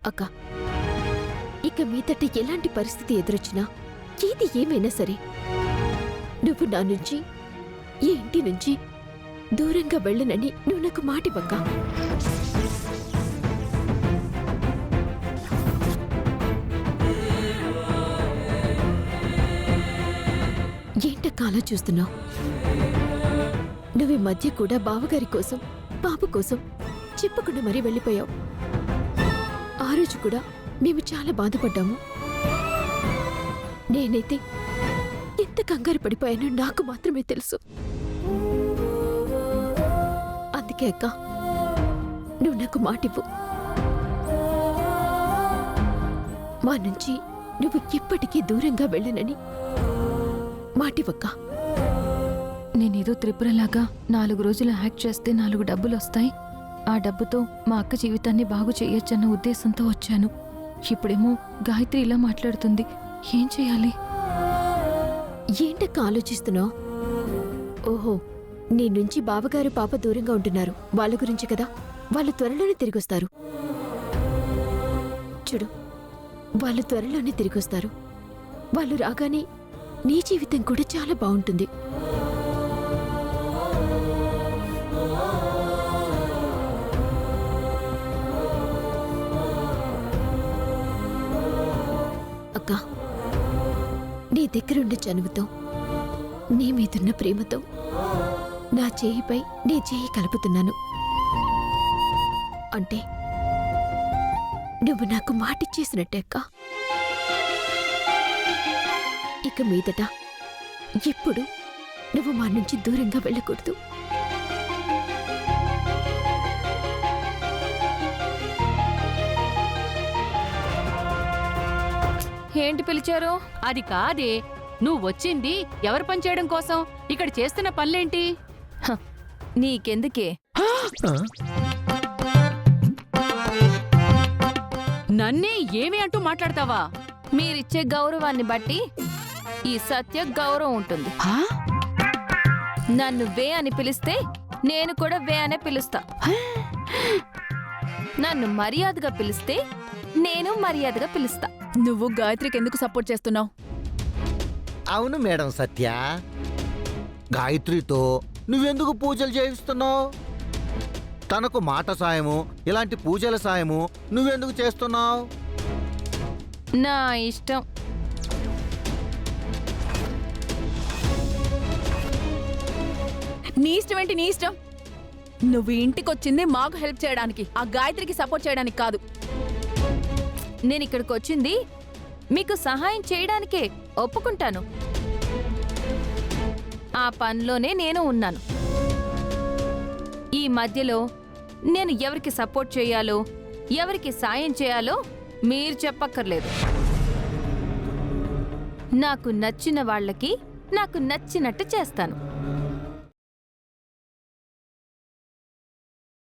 అక్క, ఇక మీదట ఎలాంటి పరిస్థితి ఎదురొచ్చినా, ఏది ఏమైనా సరే, నువ్వు నా నుంచి, ఈ ఇంటి నుంచి దూరంగా వెళ్ళనని నువ్వు నాకు మాటివ్వక్క. ఏంటక్క ఆలోచిస్తున్నావు? నువ్వు ఈ మధ్య కూడా బావగారి కోసం, బాబు కోసం చెప్పకుండా మరీ వెళ్ళిపోయావు. ఆ రోజు కూడా మేము చాలా బాధపడ్డాము. నేనైతే ఎంత కంగారు పడిపోయానో నాకు మాత్రమే తెలుసు. అందుకే అక్క, నువ్వు నాకు మాటివ్వు. మా నుంచి నువ్వు ఇప్పటికీ దూరంగా వెళ్ళనని మాటివక్క. నేనేదో త్రిపురలాగా 4 రోజులు యాక్ట్ చేస్తే 4 డబ్బులు వస్తాయి, ఆ డబ్బుతో మా అక్క జీవితాన్ని బాగు చేయొచ్చన్న ఉద్దేశంతో వచ్చాను. ఇప్పుడేమో గాయత్రి ఇలా మాట్లాడుతుంది. ఏం చేయాలి? ఏంటక్క ఆలోచిస్తున్నావు? ఓహో, నీ నుంచి బావగారు పాప దూరంగా ఉంటున్నారు, వాళ్ళ గురించి కదా. వాళ్ళు త్వరలోనే తిరిగొస్తారు. చూడు, వాళ్ళు త్వరలోనే తిరిగొస్తారు. వాళ్ళు రాగానే నీ జీవితం కూడా చాలా బాగుంటుంది. అక్క, నీ దగ్గరుండే చనువుతో, నీ మీదున్న ప్రేమతో నా చేయిపై నీ చేయి కలుపుతున్నాను. అంటే నువ్వు నాకు మాటిచ్చేసినట్టే అక్క. ఇక మీదట ఎప్పుడు నువ్వు మా నుంచి దూరంగా వెళ్ళకూడదు. ఏంటి పిలిచారు? అది కాదే, నువ్వు వచ్చింది ఎవరు పనిచేయడం కోసం? ఇక్కడ చేస్తున్న పనులేంటి? నీకెందుకే? నన్నే ఏమి అంటూ మాట్లాడతావా? మీరిచ్చే గౌరవాన్ని బట్టి ఈ సత్య గౌరవం ఉంటుంది. నన్ను వే అని పిలిస్తే నేను కూడా వే అనే పిలుస్తా. నన్ను మర్యాదగా పిలిస్తే నేను మర్యాదగా పిలుస్తా. నువ్వు గాయత్రికి ఎందుకు సపోర్ట్ చేస్తున్నావు? అవును మేడం సత్య, గాయత్రితో నువ్వెందుకు పూజలు చేయిస్తున్నావు? తనకు మాట సాయము, ఇలాంటి పూజల సాయము నువ్వెందుకు చేస్తున్నావు? నా ఇష్టం. నీ ఇష్టం ఏంటి? నీ ఇష్టం. నువ్వు ఇంటికొచ్చింది మాకు హెల్ప్ చేయడానికి, ఆ గాయత్రికి సపోర్ట్ చేయడానికి కాదు. నేను ఇక్కడికి వచ్చింది మీకు సహాయం చేయడానికే, ఒప్పుకుంటాను. ఆ పనిలోనే నేను ఉన్నాను. ఈ మధ్యలో నేను ఎవరికి సపోర్ట్ చేయాలో, ఎవరికి సాయం చేయాలో మీరు చెప్పక్కర్లేదు. నాకు నచ్చిన వాళ్ళకి నాకు నచ్చినట్టు చేస్తాను.